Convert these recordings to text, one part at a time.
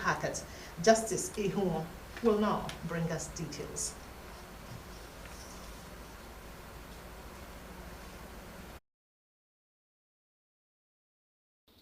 hackers. Justice Ihun will now bring us details.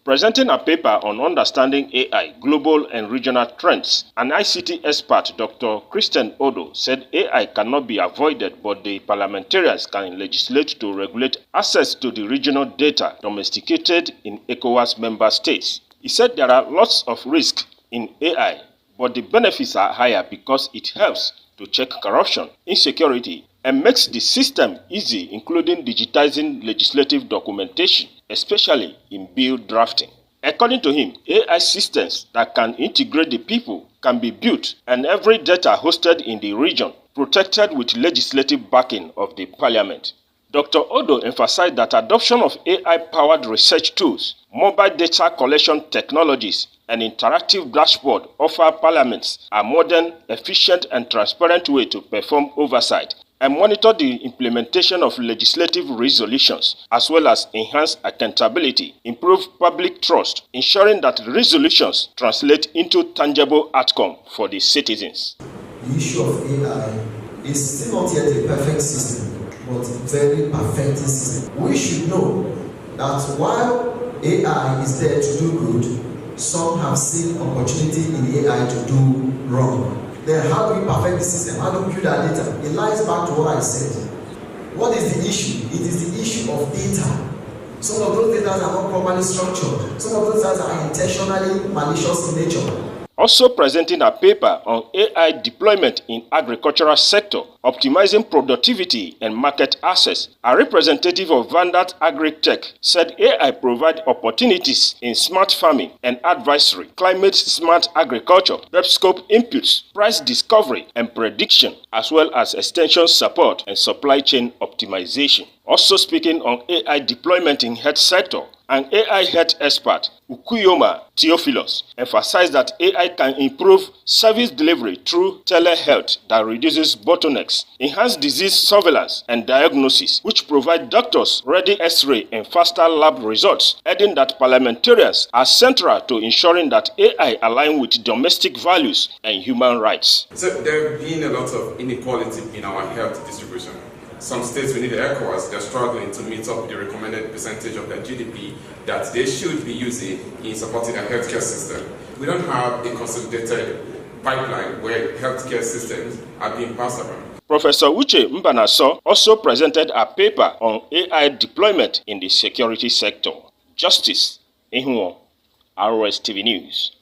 Presenting a paper on understanding AI, global and regional trends, an ICT expert, Dr. Christian Odo, said AI cannot be avoided, but the parliamentarians can legislate to regulate access to the regional data domesticated in ECOWAS member states. He said there are lots of risks in AI, but the benefits are higher because it helps to check corruption, insecurity, and makes the system easy, including digitizing legislative documentation, especially in bill drafting. According to him, AI systems that can integrate the people can be built, and every data hosted in the region protected with legislative backing of the parliament. Dr. Odo emphasized that adoption of AI-powered research tools, mobile data collection technologies, and interactive dashboard offer parliaments a modern, efficient, and transparent way to perform oversight and monitor the implementation of legislative resolutions, as well as enhance accountability, improve public trust, ensuring that resolutions translate into tangible outcome for the citizens. The issue of AI is still not yet a perfect system, but very perfecting system. We should know that while AI is there to do good, some have seen opportunity in AI to do wrong. Then how do we perfect the system? How do we build our data? It lies back to what I said. What is the issue? It is the issue of data. Some of those data are not properly structured. Some of those data are intentionally malicious in nature. Also presenting a paper on AI deployment in agricultural sector, optimizing productivity and market access, a representative of Vandat Agri-Tech said AI provide opportunities in smart farming and advisory, climate-smart agriculture, web scope inputs, price discovery and prediction, as well as extension support and supply chain optimization. Also speaking on AI deployment in health sector, an AI health expert, Ukuyoma Theophilus, emphasized that AI can improve service delivery through telehealth that reduces bottlenecks, enhance disease surveillance and diagnosis, which provide doctors ready X-ray and faster lab results, adding that parliamentarians are central to ensuring that AI align with domestic values and human rights. So there have been a lot of inequality in our health distribution. Some states within the ECOWAS, they're struggling to meet up with the recommended percentage of their GDP that they should be using in supporting their healthcare system. We don't have a consolidated pipeline where healthcare systems are being passed around. Professor Uche Mbanaso also presented a paper on AI deployment in the security sector. Justice Ihun, Rstv News.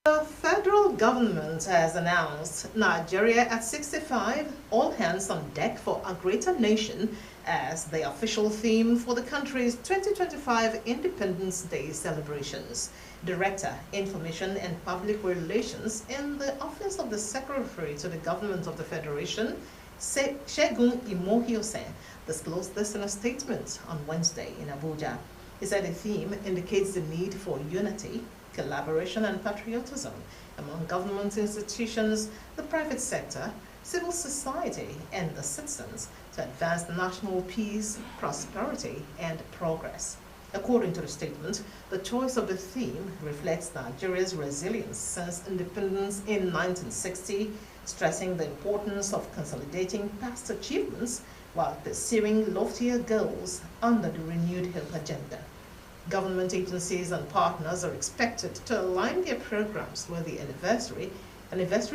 The federal government has announced Nigeria at 65, all hands on deck for a greater nation as the official theme for the country's 2025 Independence Day celebrations. Director, Information and Public Relations in the Office of the Secretary to the Government of the Federation, Segun Imohiose, disclosed this in a statement on Wednesday in Abuja. He said the theme indicates the need for unity, collaboration and patriotism among government institutions, the private sector, civil society and the citizens to advance national peace, prosperity and progress. According to the statement, the choice of the theme reflects Nigeria's resilience since independence in 1960, stressing the importance of consolidating past achievements while pursuing loftier goals under the renewed health agenda. Government agencies and partners are expected to align their programs with the anniversary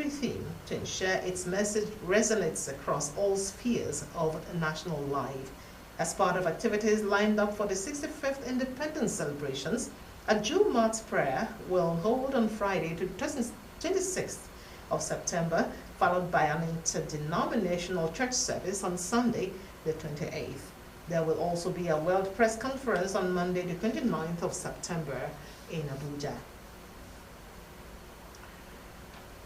theme to ensure its message resonates across all spheres of national life. As part of activities lined up for the 65th Independence celebrations, a Jumat prayer will hold on Friday, the 26th of September, followed by an interdenominational church service on Sunday, the 28th. There will also be a World Press Conference on Monday, the 29th of September in Abuja.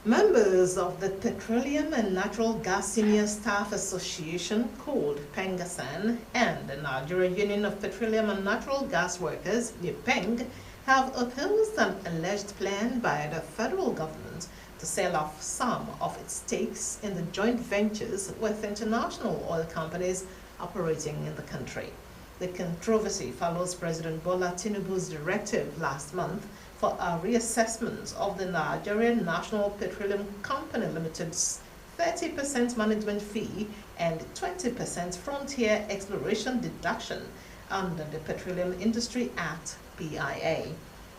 Members of the Petroleum and Natural Gas Senior Staff Association, called PENGASAN, and the Nigerian Union of Petroleum and Natural Gas Workers, NUPENG, have opposed an alleged plan by the federal government to sell off some of its stakes in the joint ventures with international oil companies operating in the country. The controversy follows President Bola Tinubu's directive last month for a reassessment of the Nigerian National Petroleum Company Limited's 30% management fee and 20% frontier exploration deduction under the Petroleum Industry Act (PIA).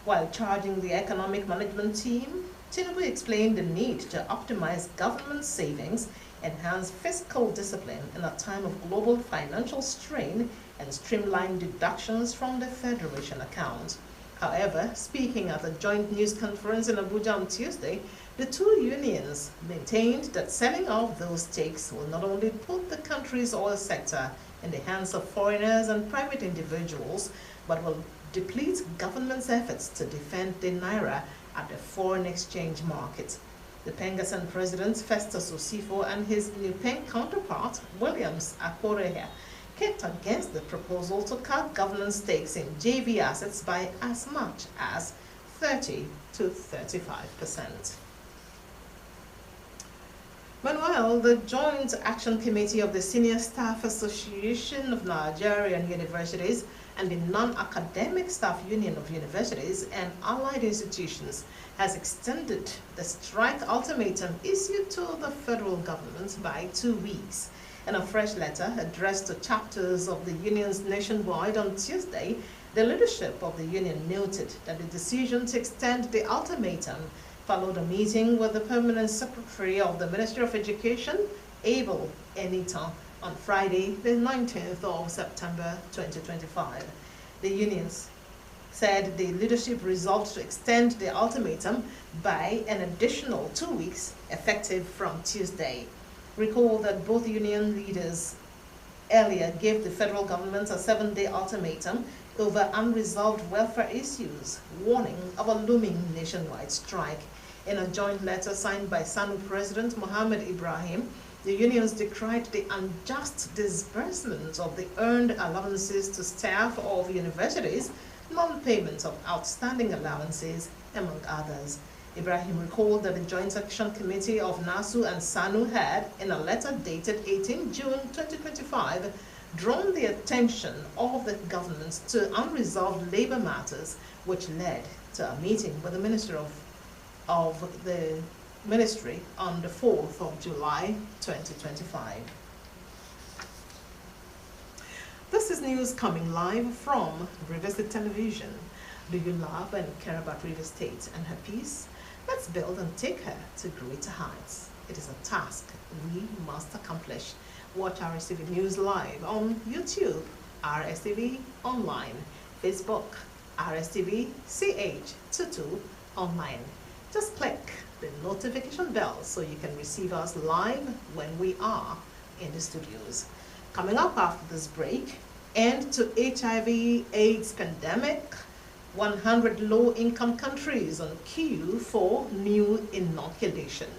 While charging the economic management team, Tinubu explained the need to optimize government savings, enhance fiscal discipline in a time of global financial strain, and streamline deductions from the Federation account. However, speaking at a joint news conference in Abuja on Tuesday, the two unions maintained that selling off those stakes will not only put the country's oil sector in the hands of foreigners and private individuals, but will deplete government's efforts to defend the naira at the foreign exchange market. The Pengassan president, Festus Osifo, and his Nupen counterpart, Williams Akporeha, kicked against the proposal to cut government stakes in JV assets by as much as 30 to 35%. Meanwhile, the Joint Action Committee of the Senior Staff Association of Nigerian Universities and the Non-Academic Staff Union of Universities and Allied Institutions has extended the strike ultimatum issued to the federal government by 2 weeks. In a fresh letter addressed to chapters of the unions nationwide on Tuesday, the leadership of the union noted that the decision to extend the ultimatum followed a meeting with the Permanent Secretary of the Ministry of Education, Abel Enita, on Friday, the 19th of September 2025. The unions said the leadership resolved to extend the ultimatum by an additional 2 weeks, effective from Tuesday. Recall that both union leaders earlier gave the federal government a 7-day ultimatum over unresolved welfare issues, warning of a looming nationwide strike. In a joint letter signed by SANU President Mohammed Ibrahim, the unions decried the unjust disbursement of the earned allowances to staff of universities, non-payment of outstanding allowances, among others. Ibrahim recalled that the Joint Action Committee of NASU and SANU had, in a letter dated 18 June 2025, drawn the attention of the government to unresolved labor matters, which led to a meeting with the Minister of the Ministry on the 4th of July 2025. This is news coming live from Rstv Television. Do you love and care about River State and her peace? Let's build and take her to greater heights. It is a task we must accomplish. Watch Rstv News live on YouTube, Rstv Online, Facebook, Rstv CH22 Online. Just click the notification bell so you can receive us live when we are in the studios. Coming up after this break, end to HIV/AIDS pandemic, 100 low-income countries on queue for new inoculation.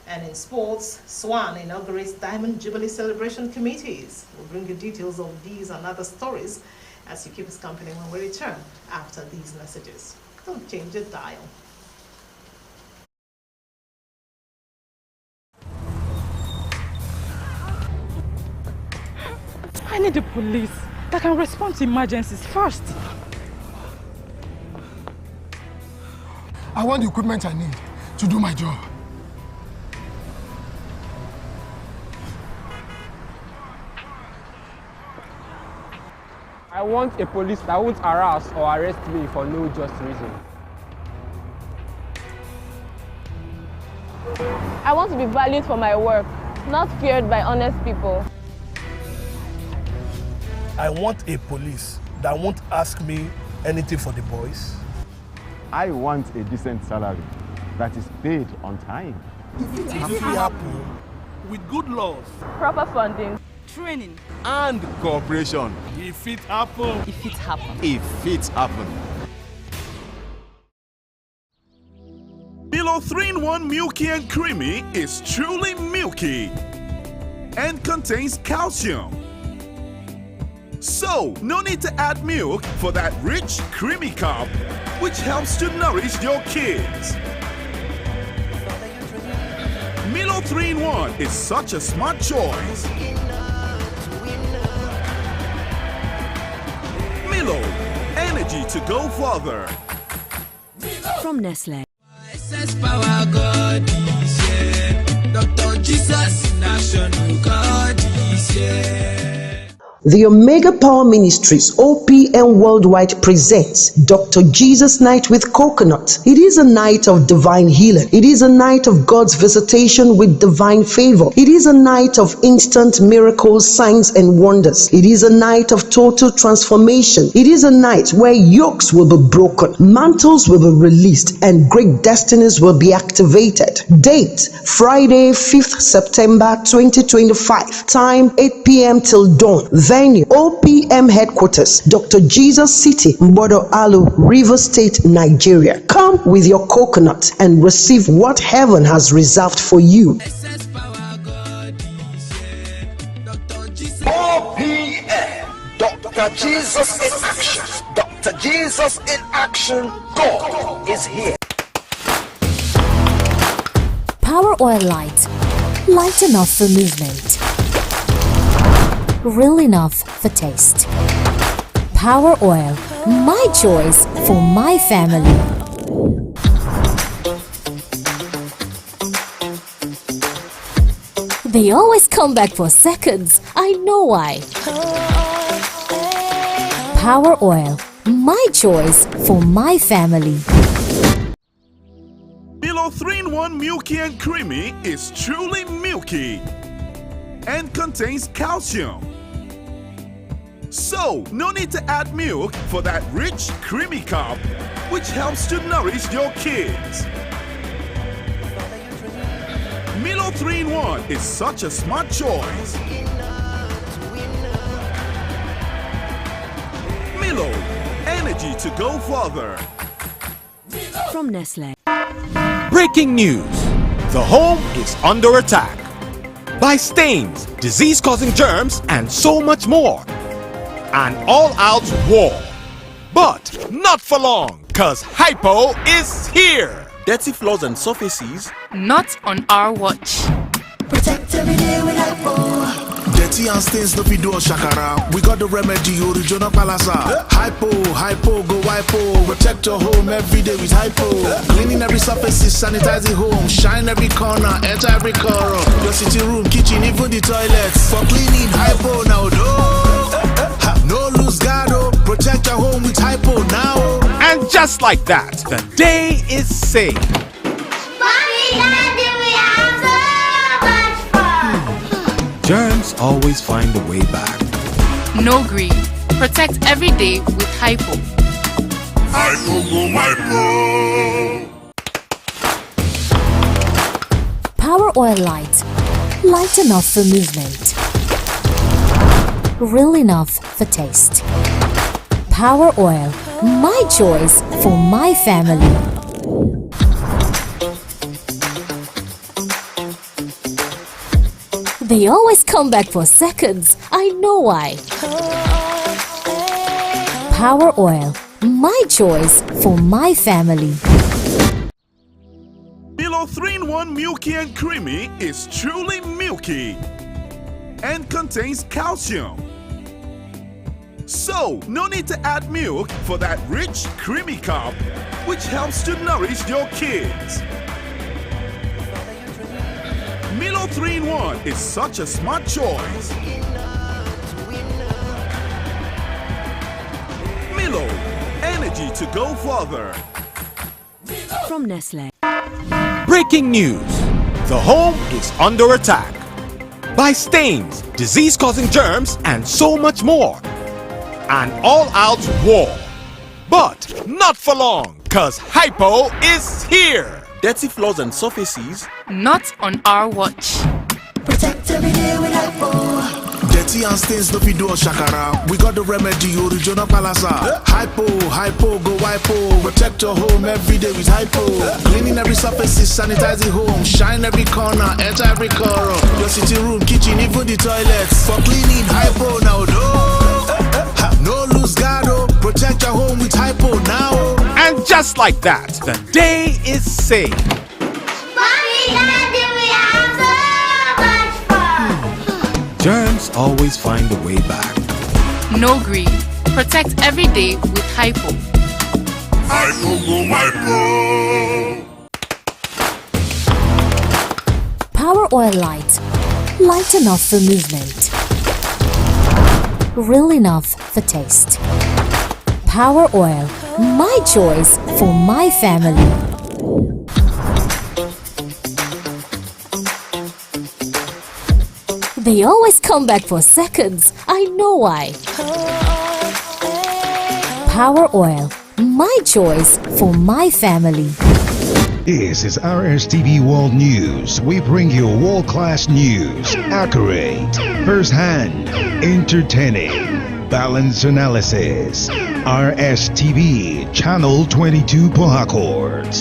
And in sports, SWAN inaugurates Diamond Jubilee Celebration Committees. We'll bring you details of these and other stories as you keep us company when we return after these messages. Don't change your dial. I need the police that can respond to emergencies fast. I want the equipment I need to do my job. I want a police that won't harass or arrest me for no just reason. I want to be valued for my work, not feared by honest people. I want a police that won't ask me anything for the boys. I want a decent salary that is paid on time. If it happens with good laws, Proper funding, Training. And cooperation. if it happens, If it happens. If it happens. Milo 3-in-1 Milky and Creamy is truly milky and contains calcium. So, no need to add milk for that rich, creamy cup, which helps to nourish your kids. Milo 3-in-1 is such a smart choice. Milo, energy to go further. From Nestle. Power God is here. Dr. Jesus in action, God is here. The Omega Power Ministries OPM Worldwide presents Dr. Jesus Night with Coconut. It is a night of divine healing. It is a night of God's visitation with divine favor. It is a night of instant miracles, signs and wonders. It is a night of total transformation. It is a night where yokes will be broken, mantles will be released, and great destinies will be activated. Date: Friday, 5th September 2025. Time: 8 p.m. till dawn. Venue: OPM headquarters, Dr. Jesus City, Mbodo Alu, Rivers State, Nigeria. Come with your coconut and receive what heaven has reserved for you. OPM, Dr. Jesus in action. Dr. Jesus in action. God is here. Power Oil Light. Light enough for movement. Real enough for taste. Power Oil, my choice for my family. They always come back for seconds. I know why. Power Oil, my choice for my family. Milo 3-in-1 Milky and Creamy is truly milky and contains calcium. So, no need to add milk for that rich, creamy cup, which helps to nourish your kids. Milo 3-in-1 is such a smart choice. Milo, energy to go further. From Nestle. Breaking news. The home is under attack by stains, disease-causing germs, and so much more. An all-out war. But not for long, cause Hypo is here. Dirty floors and surfaces. Not on our watch. Protect every day with Hypo. Dirty and stains no fit do us shakara. We got the remedy, original palasa. Hypo, go hypo. Protect your home every day with Hypo. Cleaning every surface, sanitizing home. Shine every corner, enter every corner. Your sitting room, kitchen, even the toilets. For cleaning, Hypo now. No lose guard, protect your home with Hypo now. And just like that, the day is saved. Mommy, Daddy, we have so much fun. Germs always find a way back. No green. Protect every day with Hypo. Hypo go Hypo. Power Oil Light. Light enough for movement. Real enough for taste. Power Oil, my choice for my family. They always come back for seconds. I know why. Power Oil, my choice for my family. Milo 3-in-1 Milky and Creamy is truly milky and contains calcium. So, no need to add milk for that rich, creamy cup, which helps to nourish your kids. Milo 3-in-1 is such a smart choice. Milo, energy to go further. From Nestle. Breaking news. The home is under attack by stains, disease-causing germs, and so much more. An all-out war. But not for long, cause Hypo is here. Dirty floors and surfaces. Not on our watch. Protect every day with Hypo. Dirty and stains no fit do us shakara. We got the remedy, original palasa. Hypo, go hypo. Protect your home every day with Hypo. Cleaning every surface, sanitizing home. Shine every corner, enter every corner. Your sitting room, kitchen, even the toilets. For cleaning, Hypo now. No lose guard, protect your home with Hypo now. And just like that, the day is saved. Mommy, Daddy, we have so much fun. Germs always find a way back. No green. Protect every day with Hypo. Power Oil Light. Light enough for movement. Real enough for taste. Power Oil. My choice for my family. They always come back for seconds. I know why. Power Oil. My choice for my family. This is Rstv World News. We bring you world-class news, accurate, first-hand, entertaining, balanced analysis. Rstv, Channel 22 Port Harcourt.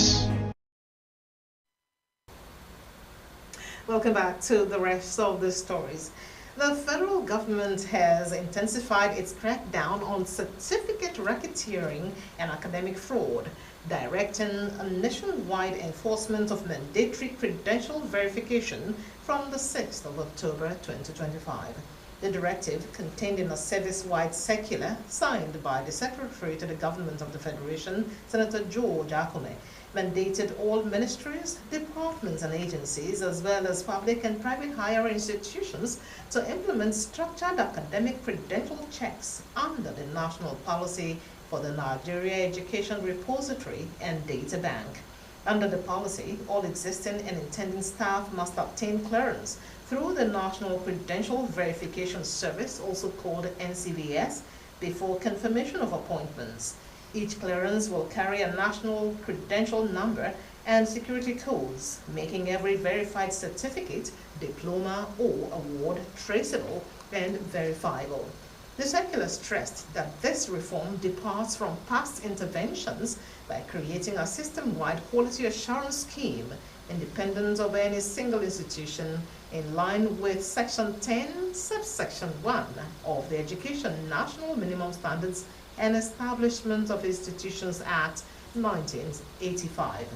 Welcome back to the rest of the stories. The federal government has intensified its crackdown on certificate racketeering and academic fraud, directing a nationwide enforcement of mandatory credential verification from the 6th of October 2025. The directive, contained in a service-wide circular signed by the Secretary to the Government of the Federation, Senator George Akume, mandated all ministries, departments and agencies, as well as public and private higher institutions, to implement structured academic credential checks under the National Policy for the Nigeria Education Repository and Data Bank. Under the policy, all existing and intending staff must obtain clearance through the National Credential Verification Service, also called NCVS, before confirmation of appointments. Each clearance will carry a national credential number and security codes, making every verified certificate, diploma, or award traceable and verifiable. The circular stressed that this reform departs from past interventions by creating a system-wide quality assurance scheme independent of any single institution, in line with Section 10, Subsection 1 of the Education National Minimum Standards and Establishment of Institutions Act 1985.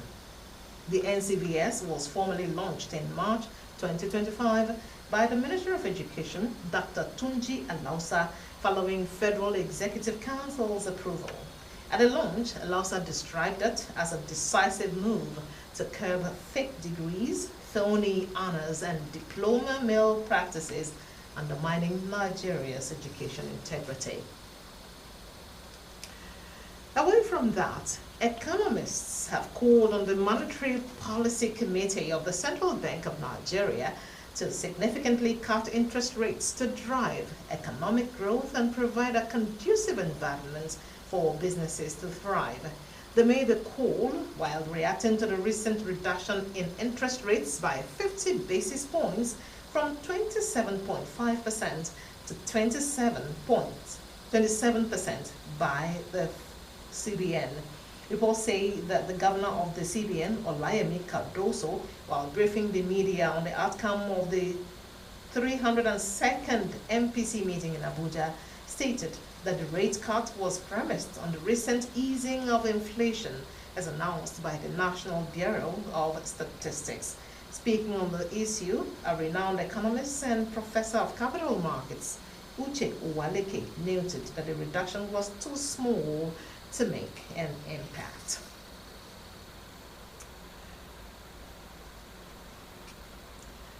The NCVS was formally launched in March 2025 by the Minister of Education, Dr. Tunji Alausa, following Federal Executive Council's approval. At the launch, Alausa described it as a decisive move to curb fake degrees, phony honors, and diploma mill practices, undermining Nigeria's education integrity. Away from that, economists have called on the Monetary Policy Committee of the Central Bank of Nigeria to significantly cut interest rates to drive economic growth and provide a conducive environment for businesses to thrive. They made the call while reacting to the recent reduction in interest rates by 50 basis points from 27.5% to 27% by the CBN. Reports say that the governor of the CBN, Olayemi Cardoso, while briefing the media on the outcome of the 302nd MPC meeting in Abuja, stated that the rate cut was premised on the recent easing of inflation, as announced by the National Bureau of Statistics. Speaking on the issue, a renowned economist and professor of capital markets, Uche Uwaleke, noted that the reduction was too small to make an impact.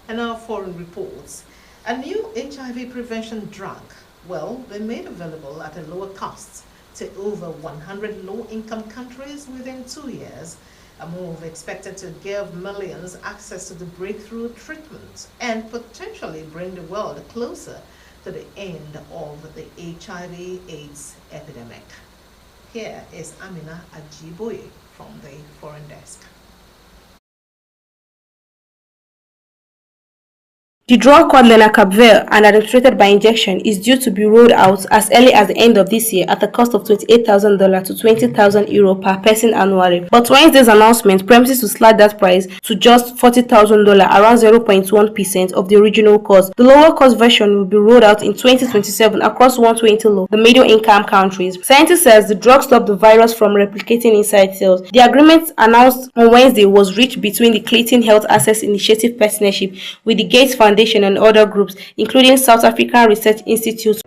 And now foreign reports. A new HIV prevention drug will be made available at a lower cost to over 100 low-income countries within 2 years, a move expected to give millions access to the breakthrough treatment and potentially bring the world closer to the end of the HIV/AIDS epidemic. Here is Amina Ajiboye from the Foreign Desk. The drug called lenacapavir and administered by injection is due to be rolled out as early as the end of this year at a cost of $28,000 to €20,000 per person annually. But Wednesday's announcement promises to slash that price to just $40,000, around 0.1% of the original cost. The lower cost version will be rolled out in 2027 across 120 low, the middle-income countries. Scientists says the drug stopped the virus from replicating inside cells. The agreement announced on Wednesday was reached between the Clayton Health Access Initiative partnership with the Gates Foundation and other groups, including South African Research Institute.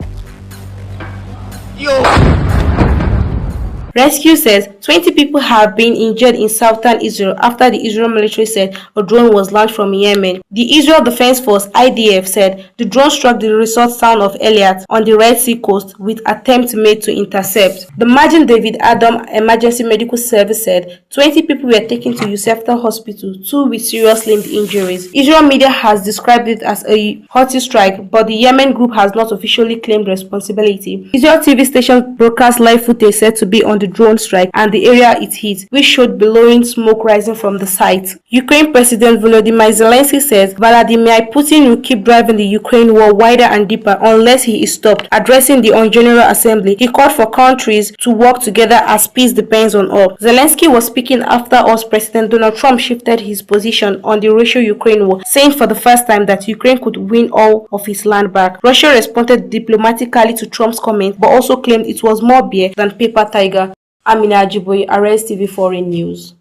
Rescue says 20 people have been injured in southern Israel after the Israel military said a drone was launched from Yemen. The Israel Defense Force (IDF) said the drone struck the resort town of Eilat on the Red Sea coast with attempts made to intercept. The Magen David Adom Emergency Medical Service said 20 people were taken to Yosefta Hospital, 2 with serious limb injuries. Israel media has described it as a Houthi strike, but the Yemen group has not officially claimed responsibility. Israel TV stations broadcast live footage said to be on the drone strike and the area it hit, which showed billowing smoke rising from the site. Ukraine President Volodymyr Zelensky says Vladimir Putin will keep driving the Ukraine war wider and deeper unless he is stopped. Addressing the General Assembly, he called for countries to work together as peace depends on all. Zelensky was speaking after US President Donald Trump shifted his position on the Russia-Ukraine war, saying for the first time that Ukraine could win all of its land back. Russia responded diplomatically to Trump's comment, but also claimed it was more bear than paper tiger. Amina Ajiboye, Rstv Foreign News.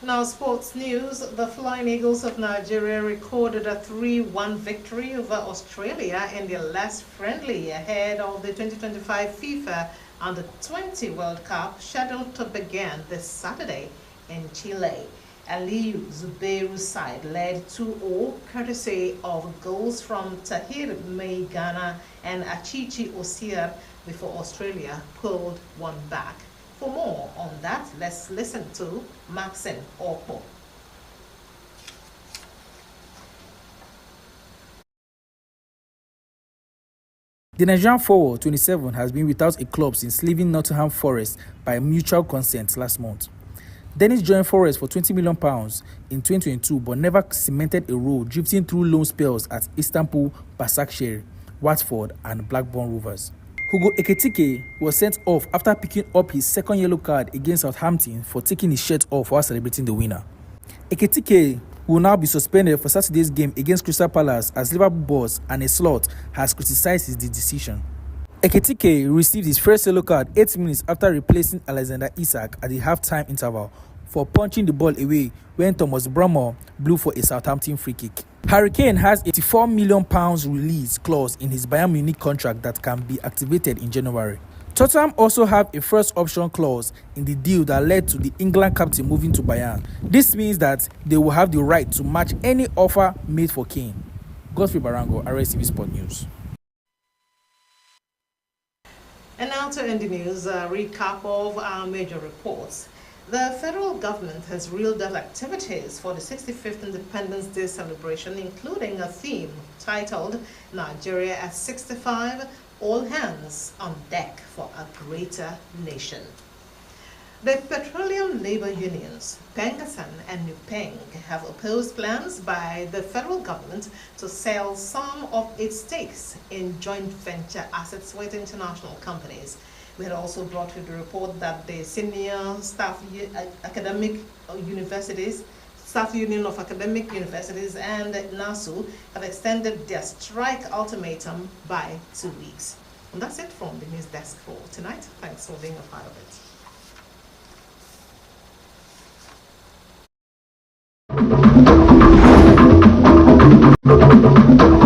Now, sports news. The Flying Eagles of Nigeria recorded a 3-1 victory over Australia in their last friendly ahead of the 2025 FIFA Under-20 World Cup scheduled to begin this Saturday in Chile. Aliyu Zubairu's side led 2-0 courtesy of goals from Tahir Maigana and Achichi Osir before Australia pulled one back. For more on that, let's listen to Maxine Okpo. The Nigerian forward, 27, has been without a club since leaving Nottingham Forest by mutual consent last month. Dennis joined Forest for £20 million in 2022 but never cemented a role, drifting through loan spells at Istanbul, Başakşehir, Watford and Blackburn Rovers. Hugo Ekitike was sent off after picking up his second yellow card against Southampton for taking his shirt off while celebrating the winner. Ekitike will now be suspended for Saturday's game against Crystal Palace as Liverpool boss Arne Slot has criticized his decision. Ekitike received his first yellow card 8 minutes after replacing Alexander Isak at the half-time interval for punching the ball away when Thomas Brummer blew for a Southampton free kick. Harry Kane has a £84 million release clause in his Bayern Munich contract that can be activated in January. Tottenham also have a first option clause in the deal that led to the England captain moving to Bayern. This means that they will have the right to match any offer made for Kane. Godfrey Barango, Rstv Sport News. And now to end the news, a recap of our major reports. The federal government has reeled out activities for the 65th Independence Day celebration, including a theme titled Nigeria at 65, All Hands on Deck for a Greater Nation. The petroleum labor unions, Pengasan and Nupeng, have opposed plans by the federal government to sell some of its stakes in joint venture assets with international companies. We had also brought you the report that the Senior Staff Academic Universities, Staff Union of Academic Universities and NASU have extended their strike ultimatum by 2 weeks. And that's it from the news desk for tonight. Thanks for being a part of it. Thank you.